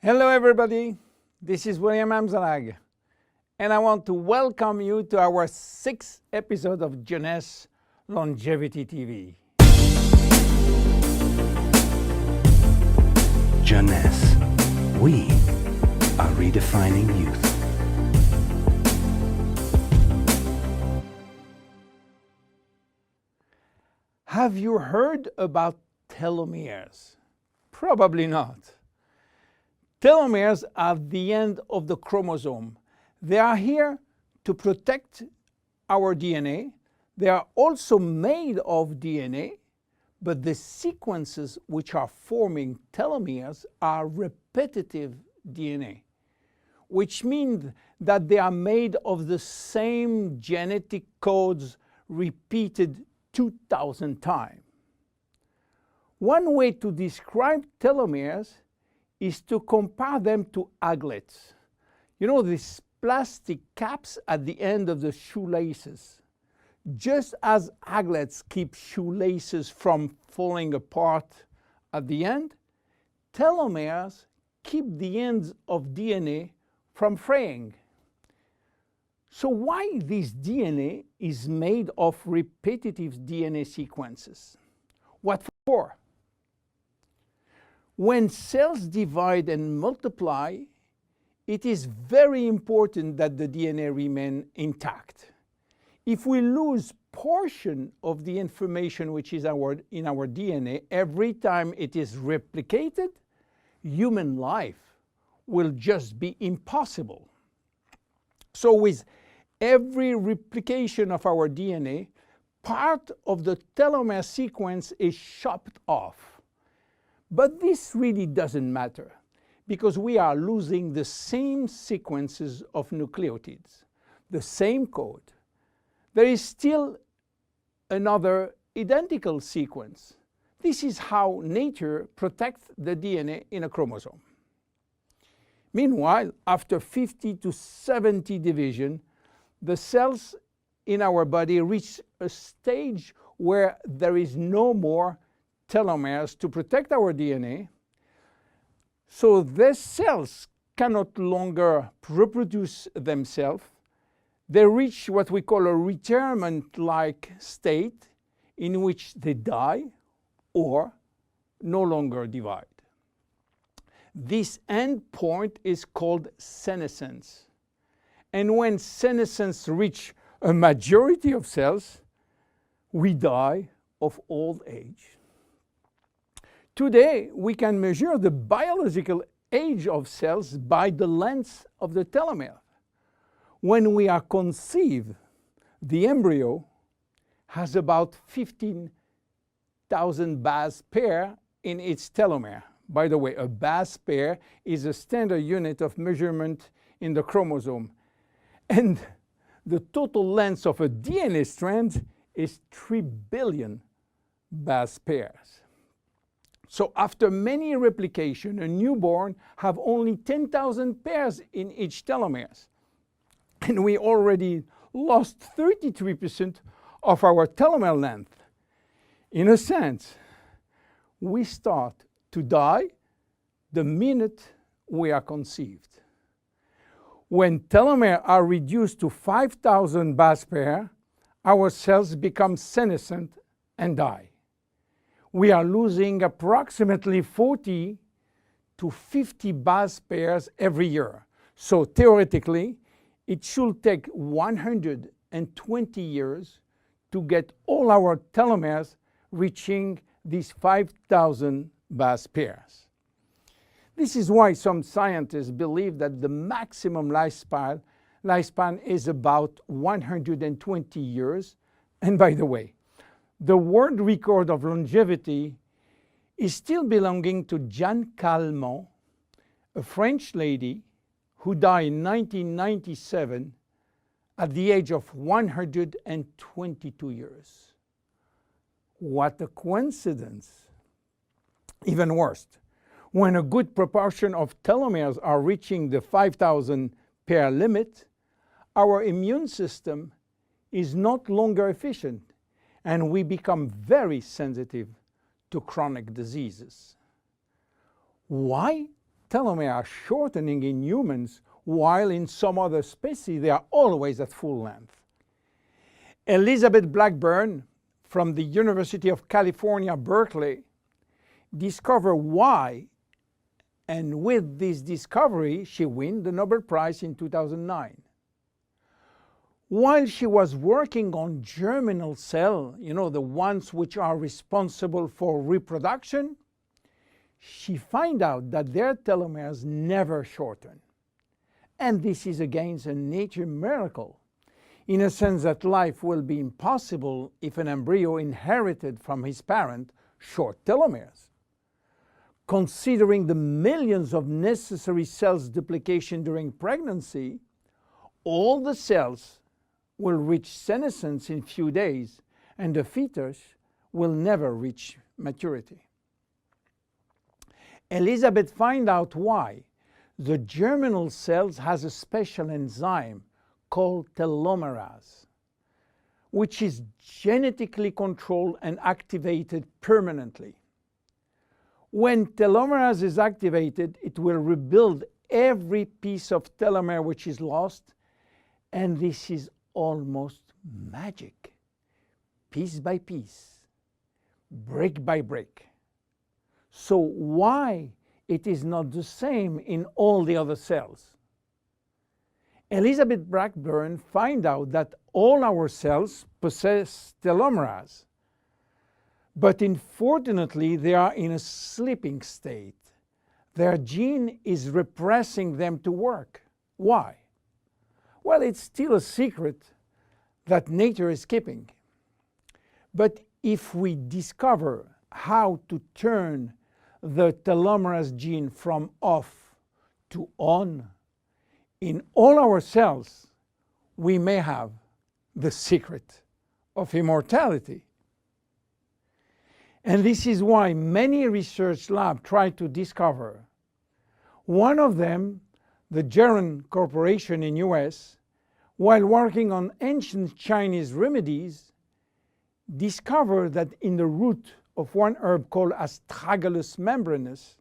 Hello everybody, this is William Amzalag, and I want to welcome you to our 6th episode of Jeunesse Longevity TV. Jeunesse, we are redefining youth. Have you heard about telomeres? Probably not. Telomeres are the end of the chromosome. They are here to protect our DNA. They are also made of DNA, but the sequences which are forming telomeres are repetitive DNA, which means that they are made of the same genetic codes repeated 2,000 times. One way to describe telomeres is to compare them to aglets. You know, these plastic caps at the end of the shoelaces. Just as aglets keep shoelaces from falling apart at the end, telomeres keep the ends of DNA from fraying. So why this DNA is made of repetitive DNA sequences? What for? When cells divide and multiply, it is very important that the DNA remain intact. If we lose portion of the information which is in our DNA every time it is replicated, human life will just be impossible. So with every replication of our DNA, part of the telomere sequence is chopped off. But this really doesn't matter because we are losing the same sequences of nucleotides, the same code. There is still another identical sequence. This is how nature protects the DNA in a chromosome. Meanwhile, after 50 to 70 division, the cells in our body reach a stage where there is no more telomeres to protect our DNA. So these cells cannot longer reproduce themselves. They reach what we call a retirement-like state in which they die or no longer divide. This end point is called senescence. And when senescence reaches a majority of cells, we die of old age. Today, we can measure the biological age of cells by the length of the telomere. When we are conceived, the embryo has about 15,000 base pair in its telomere. By the way, a base pair is a standard unit of measurement in the chromosome. And the total length of a DNA strand is 3 billion base pairs. So after many replication, a newborn have only 10,000 pairs in each telomeres. And we already lost 33% of our telomere length. In a sense, we start to die the minute we are conceived. When telomeres are reduced to 5,000 base pairs, our cells become senescent and die. We are losing approximately 40 to 50 base pairs every year. So theoretically, it should take 120 years to get all our telomeres reaching these 5,000 base pairs. This is why some scientists believe that the maximum lifespan is about 120 years. And by the way, the world record of longevity is still belonging to Jeanne Calment, a French lady who died in 1997 at the age of 122 years. What a coincidence! Even worse, when a good proportion of telomeres are reaching the 5,000 pair limit, our immune system is not longer efficient, and we become very sensitive to chronic diseases. Why telomeres are shortening in humans, while in some other species they are always at full length. Elizabeth Blackburn from the University of California, Berkeley, discovered why, and with this discovery she won the Nobel Prize in 2009. While she was working on germinal cells, the ones which are responsible for reproduction, she found out that their telomeres never shorten. And this is again a nature miracle, in a sense that life will be impossible if an embryo inherited from his parent short telomeres. Considering the millions of necessary cells duplication during pregnancy, all the cells will reach senescence in few days, and the fetus will never reach maturity. Elizabeth found out why. The germinal cells has a special enzyme called telomerase, which is genetically controlled and activated permanently. When telomerase is activated, it will rebuild every piece of telomere which is lost, and this is almost magic. Piece by piece, brick by brick. So why it is not the same in all the other cells? Elizabeth Blackburn found out that all our cells possess telomerase, but unfortunately they are in a sleeping state. Their gene is repressing them to work. Why? Well, it's still a secret that nature is keeping. But if we discover how to turn the telomerase gene from off to on in all our cells, we may have the secret of immortality. And this is why many research labs try to discover. One of them, the Jeunesse Corporation in US, while working on ancient Chinese remedies, discovered that in the root of one herb called Astragalus membranus,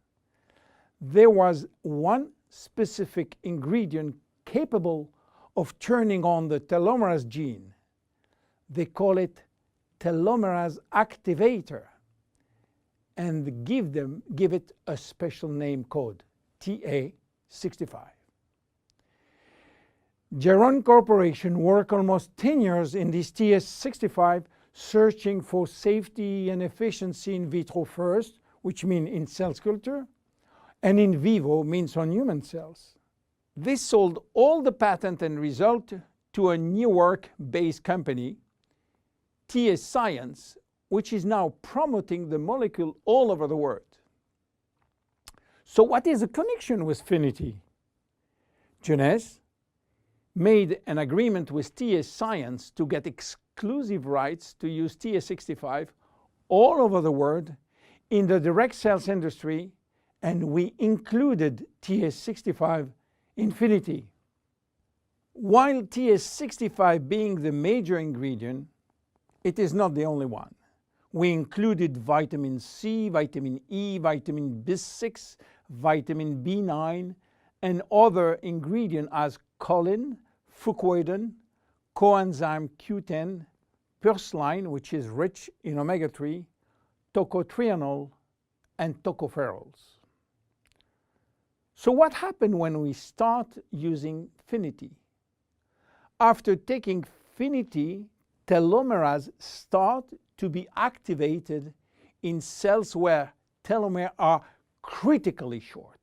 there was one specific ingredient capable of turning on the telomerase gene. They call it telomerase activator, and give it a special name code, TA65. Jeunesse Corporation worked almost 10 years in this TA65, searching for safety and efficiency in vitro first, which means in cell culture, and in vivo means on human cells. They sold all the patent and result to a New York-based company, TA Science, which is now promoting the molecule all over the world. So what is the connection with Finiti? Jeunesse made an agreement with TA Science to get exclusive rights to use TA65 all over the world in the direct cells industry, and we included TA65 in Finiti. While TA65 being the major ingredient, it is not the only one. We included vitamin C, vitamin E, vitamin B6, vitamin B9, and other ingredients as choline, fucoidan, coenzyme Q10, purslane, which is rich in omega-3, tocotrienol, and tocopherols. So what happened when we start using Finiti? After taking Finiti, telomerase start to be activated in cells where telomeres are critically short.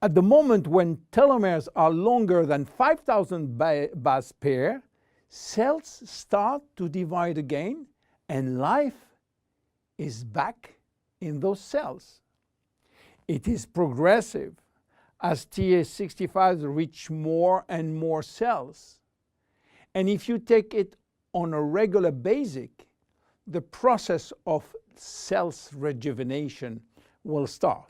At the moment when telomeres are longer than 5,000 base pair, cells start to divide again, and life is back in those cells. It is progressive as TA65 reach more and more cells. And if you take it on a regular basis, the process of cells rejuvenation will start.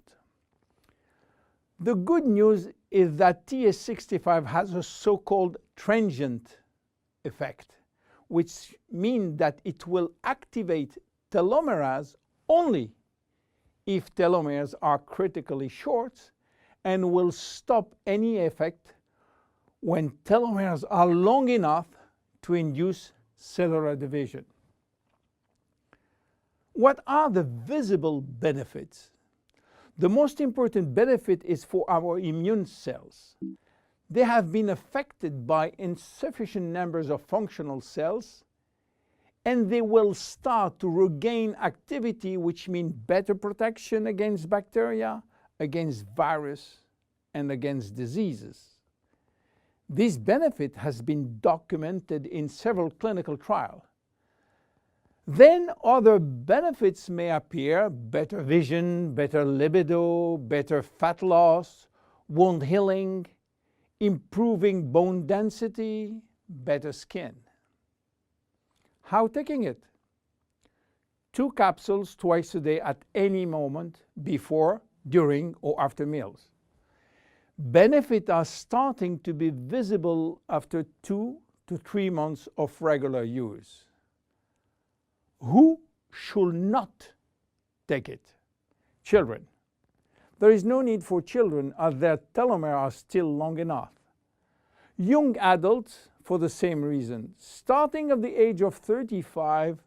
The good news is that TA65 has a so-called transient effect, which means that it will activate telomerase only if telomeres are critically short and will stop any effect when telomeres are long enough to induce cellular division. What are the visible benefits? The most important benefit is for our immune cells. They have been affected by insufficient numbers of functional cells, and they will start to regain activity, which means better protection against bacteria, against virus, and against diseases. This benefit has been documented in several clinical trials. Then other benefits may appear: better vision, better libido, better fat loss, wound healing, improving bone density, better skin. How taking it? 2 capsules twice a day at any moment, before, during, or after meals. Benefits are starting to be visible after 2 to 3 months of regular use. Who should not take it? Children. There is no need for children, as their telomeres are still long enough. Young adults, for the same reason, starting at the age of 35,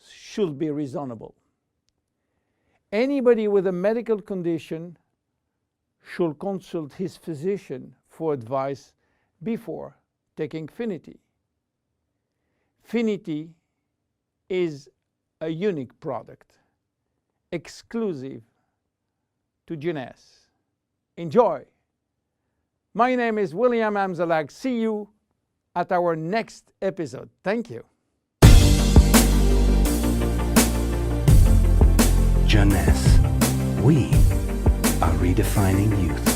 should be reasonable. Anybody with a medical condition should consult his physician for advice before taking Finiti. Finiti is a unique product, exclusive to Jeunesse. Enjoy! My name is William Amzalag. See you at our next episode. Thank you. Jeunesse. We are redefining youth.